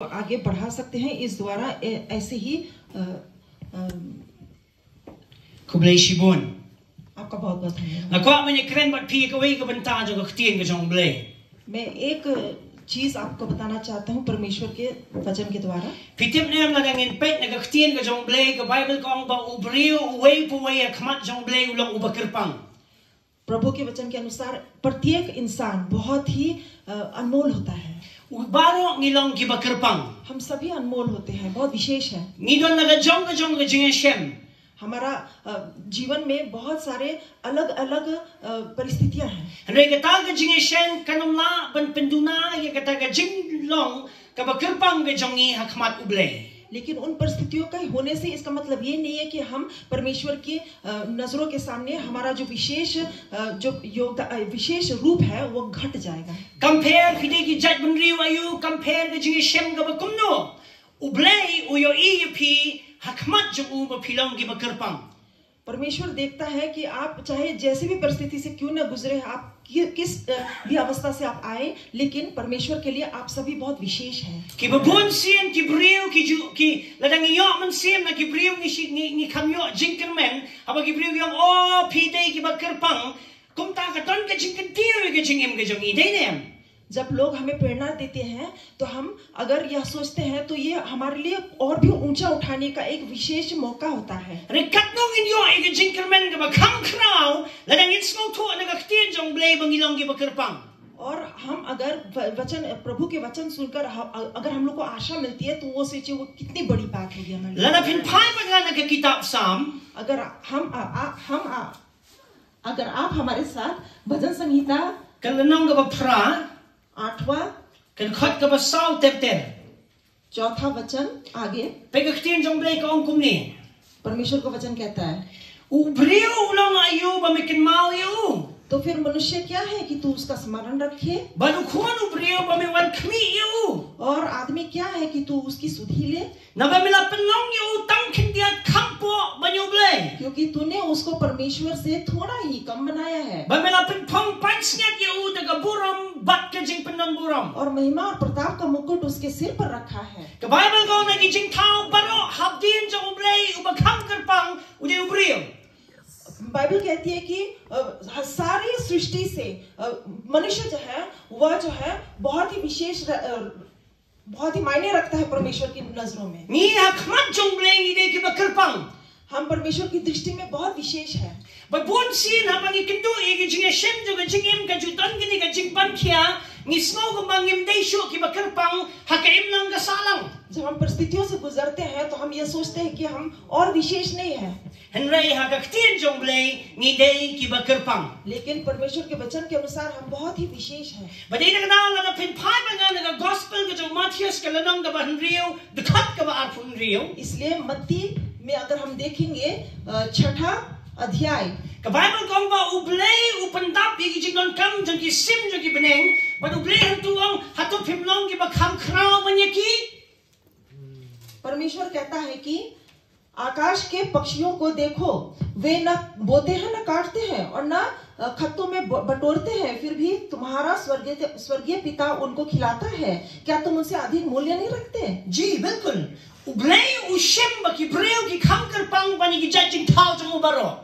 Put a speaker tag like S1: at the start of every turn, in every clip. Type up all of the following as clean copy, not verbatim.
S1: आगे बढ़ा सकते हैं इस द्वारा ऐसे ही आपका बहुत बहुत धन्यवाद। मैं एक चीज आपको बताना चाहता हूँ परमेश्वर के वचन के द्वारा। प्रभु के वचन के अनुसार प्रत्येक इंसान बहुत ही अनमोल होता है। हम सभी अनमोल होते हैं, बहुत विशेष है। हमारा जीवन में बहुत सारे अलग अलग परिस्थितियां हैं। लेकिन उन परिस्थितियों का होने से इसका मतलब ये नहीं है कि हम परमेश्वर की नजरों के सामने हमारा जो विशेष रूप है वो घट जाएगा। परमेश्वर देखता है कि आप चाहे जैसे भी परिस्थिति से क्यों न गुजरे, आप किस भी अवस्था से आप आए, लेकिन परमेश्वर के लिए आप सभी बहुत विशेष हैं। जब लोग हमें प्रेरणा देते हैं तो हम अगर यह सोचते हैं तो ये हमारे लिए और भी ऊंचा उठाने का एक विशेष मौका होता है। और हम अगर प्रभु के वचन सुनकर अगर हम लोग को आशा मिलती है तो वो सोचिए वो कितनी बड़ी बात होगी हमारे लिए। अगर आप हमारे साथ भजन संहिता 8वां चौथा वचन आगे परमेश्वर का वचन कहता है, तो फिर मनुष्य क्या है कि तू उसका स्मरण रखे, और आदमी क्या है कि तू उसकी सुधि ले, क्योंकि तूने उसको परमेश्वर से थोड़ा ही कम बनाया है, और महिमा और प्रताप का मुकुट उसके सिर पर रखा है। बाइबल कहती है कि सारी सृष्टि से मनुष्य जो है वह जो है बहुत ही विशेष, बहुत ही मायने रखता है परमेश्वर की नजरों में। हम परमेश्वर की दृष्टि में बहुत विशेष है। जब हम परिस्थितियों से गुजरते हैं तो हम ये सोचते हैं कि हम और विशेष नहीं है, लेकिन परमेश्वर के वचन के अनुसार हम बहुत ही विशेष हैं। इसलिए मत्ती में अगर हम देखेंगे 6ठा अध्याय, परमेश्वर कहता है कि आकाश के पक्षियों को देखो, वे न बोते हैं न काटते हैं और न खत्तों में बटोरते हैं, फिर भी तुम्हारा स्वर्गीय पिता उनको खिलाता है। क्या तुम उनसे अधिक मूल्य नहीं रखते?
S2: जी बिल्कुल।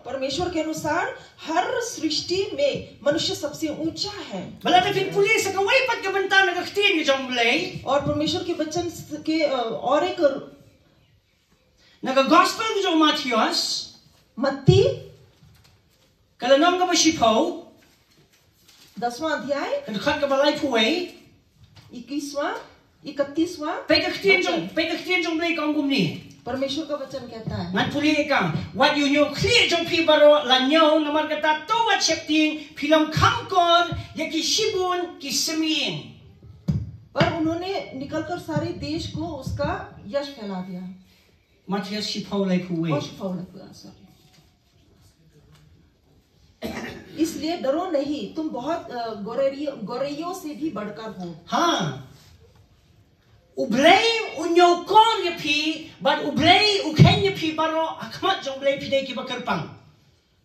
S1: परमेश्वर के अनुसार हर सृष्टि में मनुष्य सबसे ऊंचा है। और परमेश्वर के वचन के और एक मत्ती 10वां अध्याय 21वां 31वां परमेश्वर का वचन कहता है, पर उन्होंने निकलकर सारे देश को उसका यश फैला दिया। इसलिए डरो नहीं, तुम बहुत गोरेरियों से भी बढ़कर हो।
S2: हाँ, Ublay unyo kon yapi, but ublay uken yapi baro akmat jonglay pide ki bakarpang.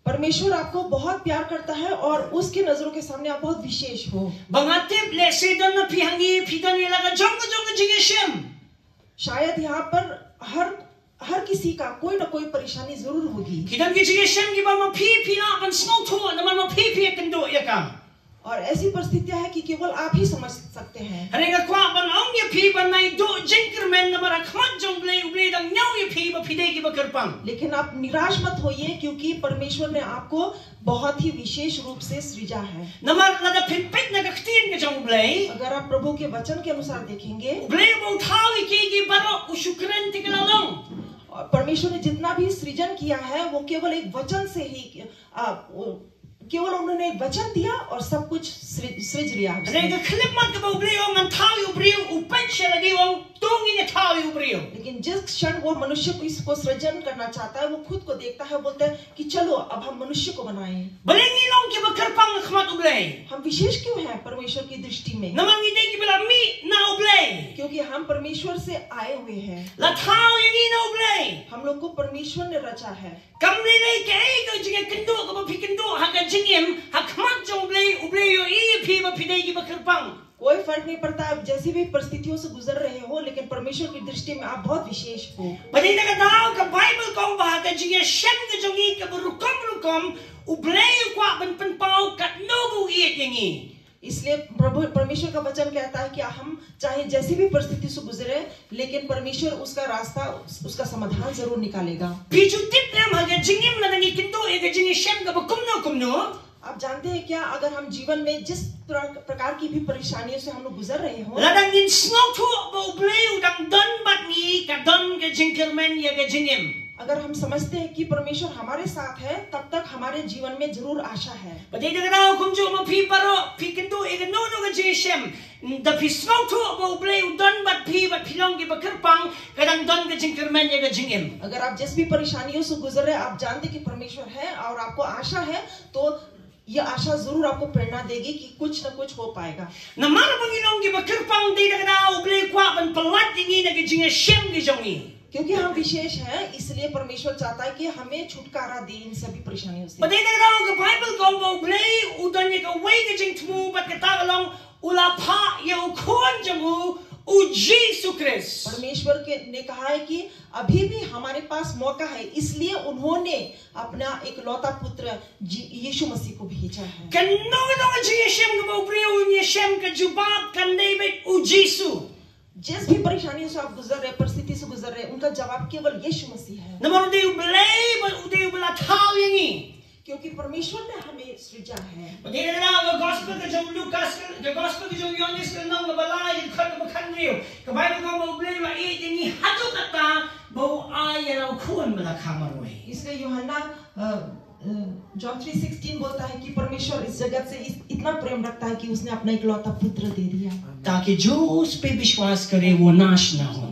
S1: परमेश्वर आपको बहुत प्यार करता है और उसकी नजरों के सामने आप बहुत विशेष हो। शायद यहाँ पर हर किसी का कोई ना कोई परेशानी जरूर होगी।
S2: Kita kita Shem kita mapi na ban snow tu, nama mapi kendo ya kan.
S1: और ऐसी परिस्थितियां है कि केवल आप ही समझ सकते हैं।
S2: Harga kuat ban ong ya pi ban nai do jengkermen nama rakmat jongle uble dang nyau ya pi ba pide ki bakerpang.
S1: लेकिन आप निराश मत होइए क्योंकि परमेश्वर ने आपको बहुत ही विशेष रूप से सृजा है।
S2: Nama lada pinpit na kaktin ke jongle.
S1: अगर आप प्रभु के वचन के अनुसार देखेंगे,
S2: Uble ba uthau ki baro ushukren tiklalong.
S1: और परमेश्वर ने जितना भी सृजन किया है वो केवल एक वचन से ही केवल उन्होंने एक वचन दिया और सब कुछ सृज लिया।
S2: Harga klip mat ke ba uble ong antau uble upech lagi ong tungi ne tau uble.
S1: लेकिन जिस क्षण वो मनुष्य को इसको सृजन करना चाहता है, वो खुद को देखता है, बोलता है कि चलो अब हम मनुष्य को बनाएं।
S2: Balengi long ki bakerpang rakmat uble.
S1: हम विशेष क्यों हैं परमेश्वर की दृष्टि में?
S2: Nama ngide ki bela mi na uble.
S1: क्योंकि हम परमेश्वर से आए हुए हैं।
S2: La tau yang na uble.
S1: हम लोग को परमेश्वर ने रचा है।
S2: Kamli nei ke ko jinge kendo ko ba pikendo haga jingem hakmat jongle uble yo I pi ba pide ki bakerpang.
S1: कोई फर्क नहीं पड़ता आप जैसी भी परिस्थितियों से गुजर रहे हो, लेकिन परमेश्वर की दृष्टि में आप बहुत विशेष हो।
S2: Badi na tao ka Bible kong ba haga jinge shem ke jongi ka rukom uble ko ban pen pau kat nobu I yengi.
S1: इसलिए प्रभु परमेश्वर का वचन कहता है कि हम चाहे जैसी भी परिस्थिति से गुजरे, लेकिन परमेश्वर उसका रास्ता, उसका समाधान जरूर निकालेगा।
S2: Piju tip nam haga jingem na ngi kendo e ga jinge shem ka ba kumno.
S1: आप जानते हैं क्या, अगर हम जीवन में जिस प्रकार की भी परेशानियों से हम लोग गुजर रहे हो,
S2: Ladang in snow tu ba uble udang don bat ni ka don ke jingkermen ya ga jingem.
S1: अगर हम समझते हैं कि परमेश्वर हमारे साथ है, तब तक हमारे जीवन में जरूर आशा है।
S2: Badi na tao kum jo ma pi paro pi kendo e ga no ga jinge shem. Da pi snow tu ba uble udon bat pilong ki bakerpang kadang don ke jingkermen ya ga jingem.
S1: अगर आप जिस भी परेशानियों से गुजर रहे हैं, आप जानते कि परमेश्वर है और आपको आशा है, तो यह आशा जरूर आपको प्रेरणा देगी कि कुछ न कुछ हो पाएगा।
S2: Na mana Panginoon ki bakerpang di na tao uble kwa ban palat ni na ga jinge shem ki jongi.
S1: क्योंकि हम विशेष हैं, इसलिए परमेश्वर चाहता है कि हमें छुटकारा दे इन सभी परेशानियों से।
S2: Badi na tao ka Bible kong ba uble udon ni ka way ka jing tmu bat ka tagalong ula pa ya ukon jamu u Jesus Christ.
S1: परमेश्वर के ने कहा है कि अभी भी हमारे पास मौका है, इसलिए उन्होंने अपना एक लौता पुत्र यीशु मसीह को भेजा है।
S2: Kan no ga jinge shem ka ba uble u ni shem ka jubab kan David u Jesus.
S1: जिस भी परेशानियों से आप गुजर रहे, परिस्थिति से गुजर रहे, उनका जवाब केवल यीशु मसीह है।
S2: Namaro de uble ba ude ubla tao yangi.
S1: क्योंकि परमेश्वर ने हमें सृजा है।
S2: Badi na tao ka gospel ka jong Lucas ka gospel ka jong Yohanes ka nang balay ka kan rio. Ka Bible kong ba uble ba I ni hatu kata ba ay ya ukon bala kamaroi.
S1: इसलिए यूहन्ना जॉन 3:16 बोलता है कि परमेश्वर इस जगत से इतना प्रेम रखता है कि उसने अपना इकलौता पुत्र दे दिया,
S2: ताकि जो उस पे विश्वास करे वो नाश ना हो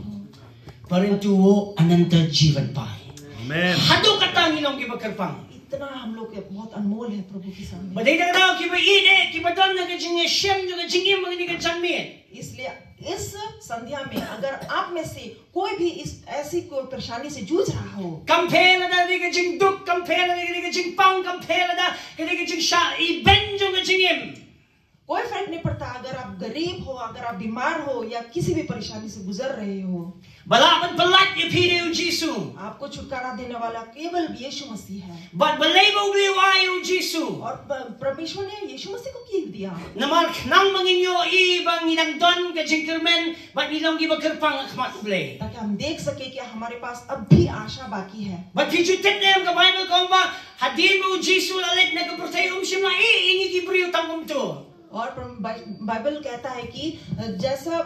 S2: परंतु वो अनंत जीवन पाए। आमीन। हदो कता गिलों के बकरपंग
S1: इतना हम लोग के बहुत अनमोल है प्रभु के सामने।
S2: बदे दराव कि भाई ये कि बदन के जिंगे शेम जो के जिंगे मगनी के जन्मे।
S1: इसलिए इस संध्या में अगर आप में से कोई भी इस ऐसी कोई परेशानी से जूझ रहा हो,
S2: कंपेयर ना के जिंग दुख, कंपेयर ना के जिंग पंग, कंपेयर ना के जिंग शा ई बेंजो के जिंगे,
S1: कोई फर्क नहीं पड़ता। अगर आप गरीब हो, अगर आप बीमार हो या किसी भी परेशानी से गुजर रहे हो,
S2: बलाबन बलाट ये फिरे यीशु,
S1: आपको छुटकारा देने वाला केवल यीशु मसीह है।
S2: बट बलेबो उले वाय यीशु,
S1: और परमेश्वर ने यीशु मसीह को क्या दिया?
S2: नमर नंग मंगिन्यो ई बंग निदंग दन के जिंकरमेन बट निलों की बकरपंग अखमत उले,
S1: ताकि हम देख सके कि हमारे पास अब भी आशा बाकी है।
S2: बट फिर जुटे ने हम का बाइबल कहूँगा हदीर में यीशु लालेट ने को प्रथाई शिमला ई इन्हीं की प्रिय तंगम तो।
S1: और बाइबल कहता है कि जैसा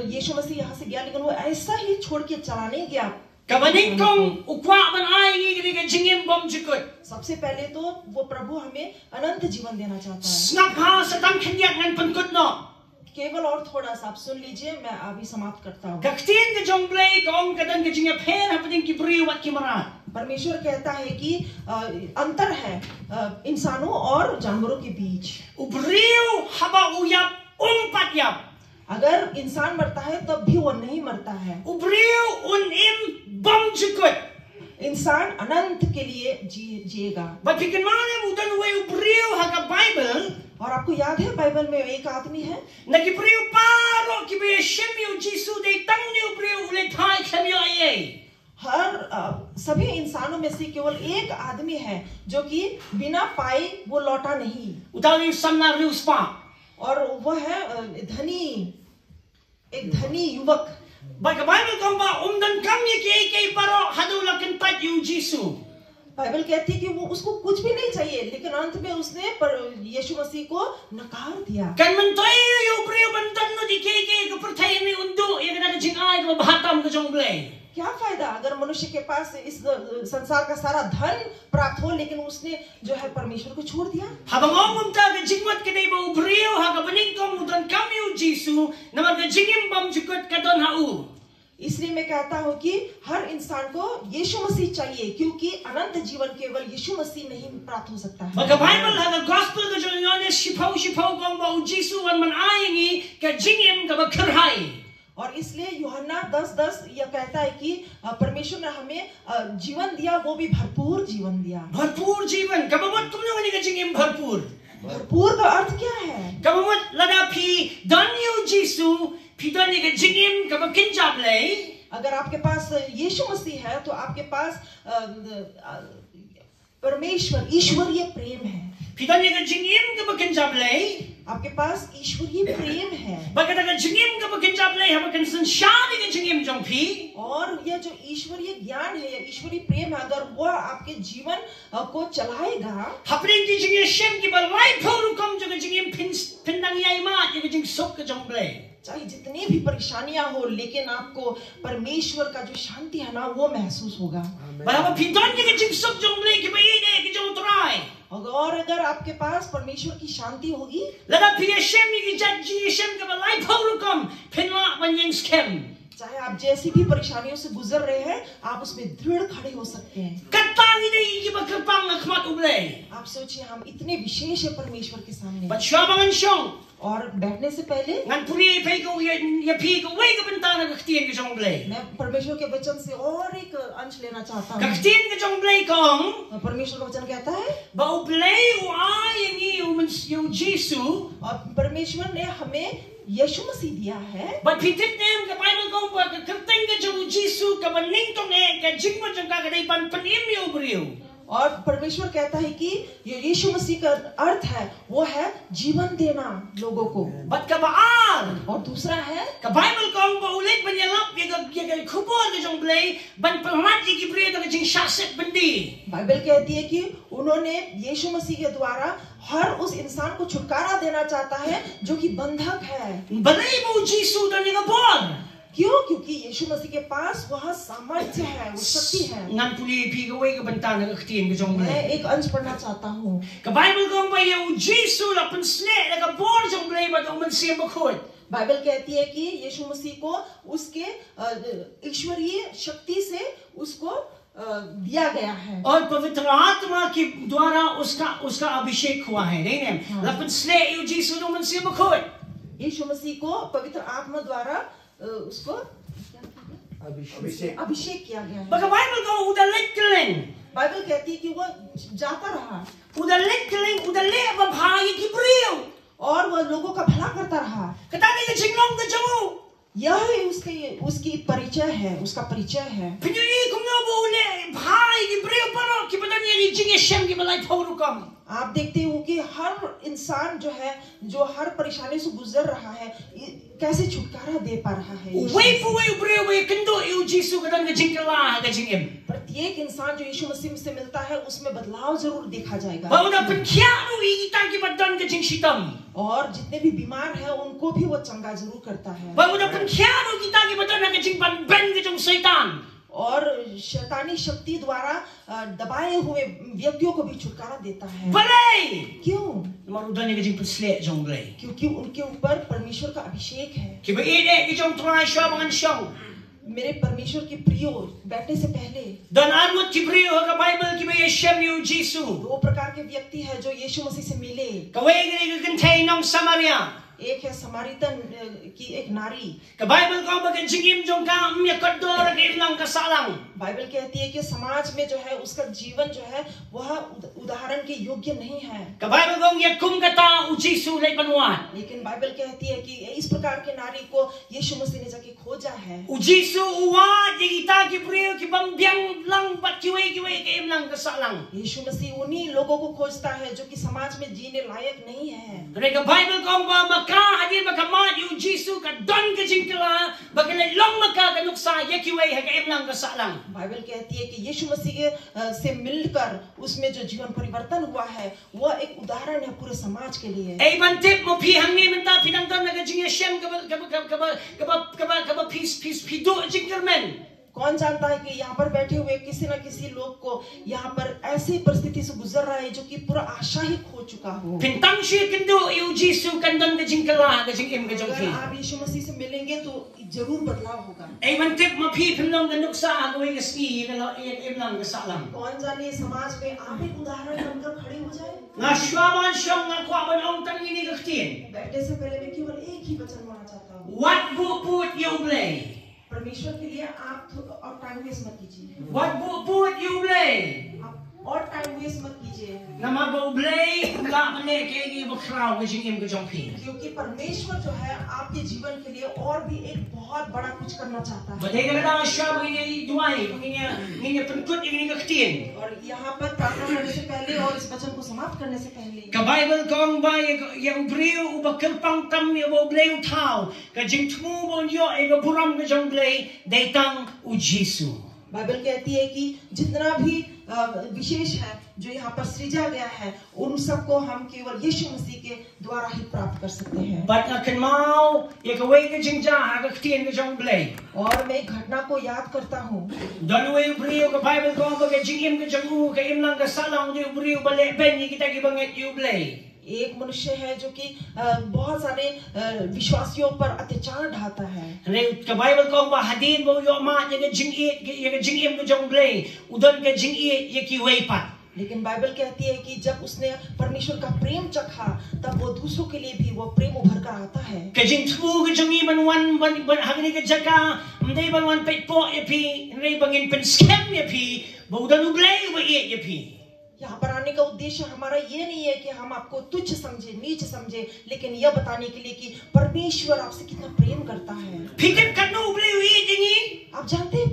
S1: यीशु मसीह यहाँ से गया, लेकिन वो ऐसा ही छोड़ के चला नहीं गया।
S2: कबनिंग उक्वा बन आएंगे कि जिंगेम बम जुकुट।
S1: सबसे पहले तो वो प्रभु हमें अनंत जीवन देना चाहता है।
S2: स्नपहा सतम खिंडिया गन पंकुट नो।
S1: केवल और थोड़ा सा आप सुन लीजिए, मैं अभी समाप्त करता हूँ।
S2: गक्तियन के जोंगले कौन कदन के जिंगे फेर हपनिंग की प्रिय वत की मरा।
S1: परमेश्वर कहता है कि अंतर है इंसानों और जानवरों के बीच।
S2: उब्रियो हवा उयाप उम्पत्याप।
S1: अगर इंसान मरता है तब भी वो नहीं मरता है।
S2: उब्रियो उन इम बम जुकुट।
S1: इंसान अनंत के लिए जिएगा।
S2: बट फिर माने मुदन वे उब्रियो हका बाइबल।
S1: और आपको याद है बाइबल में एक आदमी है
S2: न कि प्रियो पारो कि बे शेमियो जीसु दे तंगने उब्रियो उले थाई ye.
S1: सभी इंसानों में से केवल एक आदमी है जो कि बिना पाए वो लौटा नहीं,
S2: Utawi samna riu spa.
S1: और वह है धनी, एक धनी युवक.
S2: Baga Bible kong ba dan kam ye ke paro hadu la kentat yu Jisu.
S1: Bible कहती है कि वो उसको कुछ भी नहीं चाहिए, लेकिन अंत में उसने यीशु मसीह को नकार दिया.
S2: Kan mentoy yu priu bantan no di ke percaya ni undu ye kana jing ai ko bahatam ko jong blai.
S1: क्या फायदा अगर मनुष्य के पास इस संसार का सारा धन प्राप्त हो, लेकिन उसने जो है परमेश्वर को छोड़ दिया.
S2: Habang ongum ta ka jingwat ke dei ba priu ha ka baning kong dan kam yu Jisu na ga jingim bam jukot ka don hau.
S1: इसलिए मैं कहता हूँ कि हर इंसान को यीशु मसीह चाहिए, क्योंकि अनंत जीवन केवल यीशु मसीह नहीं प्राप्त हो सकता है.
S2: Baga Bible ha the gospel ko jong yon shipau kong ba Jisu wan man ai ka jingim ka ba khirhai.
S1: और इसलिए यूहन्ना 10:10 यह कहता है कि परमेश्वर ने हमें जीवन दिया, वो भी भरपूर जीवन दिया.
S2: भरपूर जीवन ka ba wat tum no ni ka jingim भरपूर.
S1: भरपूर का अर्थ क्या है?
S2: Ka ba wat lada phi dan yu Jisu phi dan ni ka jingim ka ba kinjap lei.
S1: अगर आपके पास यीशु मसीह है तो आपके पास परमेश्वर ईश्वरीय प्रेम है.
S2: Phi dan ni ka jingim ka ba kinjap lei.
S1: आपके पास ईश्वरीय प्रेम है.
S2: Baga ka jingim ka ba kinjap lei ha ba kan sanshani ka jingim jong phi.
S1: और यह जो ईश्वरीय ज्ञान है या ईश्वरीय प्रेम है, अगर वह आपके जीवन को चलाएगा,
S2: Hapring di jingim shem ki ba lai phoru kam jong jingim pindang yai ma ye ka jing sok ka jong blai.
S1: चाहे जितनी भी परेशानियां हो, लेकिन आपको परमेश्वर का जो शांति है ना वो महसूस होगा.
S2: Ba ba phi dan ni ka jing sok jong blai ki ba ye ne ki jong try.
S1: और अगर आपके पास परमेश्वर की शांति होगी,
S2: Lada phi shem ki jat jing shem ka ba lai phoru kam pinla ban ying skem.
S1: चाहे आप जैसी भी परेशानियों से गुजर रहे हैं, आप उसमें दृढ़ खड़े हो सकते हैं.
S2: Katang ni ki ba kerpang akhmat ublai.
S1: आप सोचिए हम इतने विशेष है परमेश्वर के सामने.
S2: Ba shwabangan shong.
S1: और बैठने से पहले
S2: Ngan puri phi ko ya phi ko wei ka bentana ka ktien ka jong blai.
S1: मैं परमेश्वर के वचन से और एक अंश लेना चाहता
S2: Ka
S1: हूँ.
S2: ktien ka jong blai kong.
S1: परमेश्वर का वचन कहता है,
S2: Ba ublay u ai ni u men yu Jisu.
S1: और परमेश्वर ने हमें यीशु मसीह दिया है.
S2: Ba pitit nem ka Bible kong ba ka kerteng ka jong Jisu ka baning tong ka jingmo jong ka dei ban panim yu briu.
S1: और परमेश्वर कहता है कि ये यीशु मसीह का अर्थ है वो है जीवन देना लोगों को.
S2: Bat ka baal.
S1: और दूसरा है
S2: Ka Bible kong ba ulit ban yalap ye ka khubor ka jong blay ban pamat ki briu ka jing shaset bandi.
S1: Bible कहती है कि उन्होंने यीशु मसीह के द्वारा हर उस इंसान को छुटकारा देना चाहता है जो कि बंधक है.
S2: Balay mo Jisu dan ni ka bor.
S1: क्यों? क्योंकि यीशु मसीह के पास वह सामर्थ्य है, वो शक्ति है.
S2: Ngan puli phi ka wei ka bentana ka ktien ka jong blay.
S1: मैं एक अंश पढ़ना चाहता हूँ.
S2: Ka Bible kong ba yu Jisu la pen sle la ka bor jong blay ba do man siya makhot.
S1: Bible कहती है कि यीशु मसीह को उसके ईश्वरीय शक्ति से उसको दिया गया है.
S2: और पवित्र आत्मा के द्वारा उसका अभिषेक हुआ है. नहीं नहीं लपन स्ले यू जीसु नो मन से बखोय.
S1: यीशु मसीह को पवित्र आत्मा द्वारा उसको अभिषेक किया गया है.
S2: Baka Bible ko udah lekkeling.
S1: Bible कहती है कि वो जाता रहा
S2: Udah lekkeling, udah le ba bhai ki briu.
S1: और वह लोगों का भला करता रहा.
S2: Katani ka jinglong ka jamu.
S1: यह ही उसकी परिचय है, उसका परिचय है.
S2: Pinyi kum no bo le bhai ki briu paro ki badan ye jinge shem ki balai phoru kam.
S1: आप देखते हो कि हर इंसान जो है, जो हर परेशानी से गुजर रहा है, कैसे छुटकारा दे पा रहा है.
S2: Wei pu wei briu wei kendo yu jisu kadan ka jingla ka jingem.
S1: प्रत्येक इंसान जो यीशु मसीह से मिलता है उसमें बदलाव जरूर देखा जाएगा.
S2: Ba udah penkianu ita ki badan ka jing shitam.
S1: और जितने भी बीमार हैं उनको भी वो चंगा जरूर करता है.
S2: Ba udah penkianu kita ki badan ka jing ban ben ka jong setan.
S1: और शैतानी शक्ति द्वारा दबाए हुए व्यक्तियों को भी छुटकारा देता है.
S2: Balay.
S1: क्यों?
S2: Marudan ka jing pusle jong blay.
S1: क्योंकि उनके ऊपर परमेश्वर का अभिषेक है.
S2: Ki ba ide ki jong try shabangan shong.
S1: मेरे परमेश्वर के प्रियो, बैठने से पहले
S2: Dan anwat ki briu ka Bible ki ba yeshem yu Jisu.
S1: दो प्रकार के व्यक्ति हैं जो यीशु मसीह से मिले.
S2: Ka wei ki ka contain ng Samaria.
S1: एक है समारितन की एक नारी।
S2: Ka Bible ko baga jingim jong ka umya kador ka imlang ka salang.
S1: Bible कहती है कि समाज में जो है उसका जीवन जो है वह उदाहरण के योग्य नहीं है।
S2: Ka Bible ko ya kum kata ujisu lay panuan.
S1: लेकिन बाइबल कहती है कि इस प्रकार के नारी को यीशु मसीह ने जाके खोजा है।
S2: Ujisu uwa kita ki priyo ki bambyang lang pat kiwe ka imlang ka salang.
S1: यीशु मसीह उन्हीं लोगों को खोजता है जो कि समाज में जीने लायक नहीं है।
S2: Ka Bible ko ba maka hadir baka ma ujisu ka don ka jingkala baka le long maka ka nuksa ya kiwe ka imlang ka salang.
S1: Bible कहती है कि यीशु मसीह के से मिलकर उसमें जो जीवन परिवर्तन हुआ है वह एक उदाहरण है पूरे समाज के लिए।
S2: Ay bantip mo pi hangni menta pinang don na jingya shem ka peace pido jingkermen.
S1: कौन जानता है कि यहाँ पर बैठे हुए किसी न किसी लोग को यहाँ पर ऐसी परिस्थिति से गुजर रहा है जो कि पूरा आशा ही खो चुका हो।
S2: Pintang siya kendo ujisu kandon ka jingkala ka jingkem ka
S1: अगर
S2: jongpi.
S1: आप यीशु मसीह से मिलेंगे तो जरूर बदलाव होगा।
S2: Ay bantip mo pi pinong ka nuksa agawin ka ski ka imlang ka salang.
S1: कौन जाने समाज में आप एक उदाहरण बनकर खड़े हो जाए।
S2: Nga shwaban siyong nga kwaban ong tangini ka ktin.
S1: बैठने से पहले मैं केवल एक ही वचन बोलना चाहता हूँ।
S2: What buot you blay?
S1: परमेश्वर के लिए आप और टाइम वेस्ट मत कीजिए।
S2: What buot you blay?
S1: आप और टाइम वेस्ट मत कीजिए।
S2: Na mabublay ula mane kegi bakraw ka jingkem ka jongpi.
S1: क्योंकि परमेश्वर जो है आपके जीवन के लिए और भी एक बहुत बड़ा कुछ करना चाहता है।
S2: Baday ka na siya ngini duay ngini penkut ngini ka ktin.
S1: और यहाँ पर प्रार्थना करने से पहले और इस वचन को समाप्त करने से पहले
S2: Ka Bible ko ang ba ya ubriu ubakil pang tam ya bublay utaw ka jingtmu bon yo e ka buram ka jonglay daitang ujisu.
S1: Bible कहती है कि जितना भी विशेष है जो यहाँ पर सृजा गया है उन सबको हम केवल यीशु मसीह के द्वारा ही प्राप्त कर सकते हैं।
S2: But akan mau ya ka way ka jingja ka ktin ka jonglay.
S1: और मैं एक घटना को याद करता हूँ।
S2: Don way ubriu ka Bible ko ang ba ka jingim ka jongu ka imlang ka salang di ubriu bale ben ni kita ki banget ublay.
S1: एक मनुष्य है जो कि बहुत सारे विश्वासियों पर अत्याचार ढाता है।
S2: Re ka Bible ko ba hadin mo yo ma ya ka jingim ka jonglay udon ka jingit ya ki way pat.
S1: लेकिन बाइबल कहती है कि जब उसने परमेश्वर का प्रेम चखा तब वो दूसरों के लिए भी वो प्रेम उभर कर आता है।
S2: Ka jingtu ka jongi ban hagni ka jaka mday ban petpo ya pi re bangin pen scam ya pi bodan ublay ba ya pi.
S1: यहाँ पर आने का उद्देश्य हमारा ये नहीं है कि हम आपको तुच्छ समझे नीच समझे लेकिन यह बताने के लिए कि परमेश्वर आपसे कितना प्रेम करता है।
S2: Pikat kan ublay wi dingin.
S1: आप जानते हैं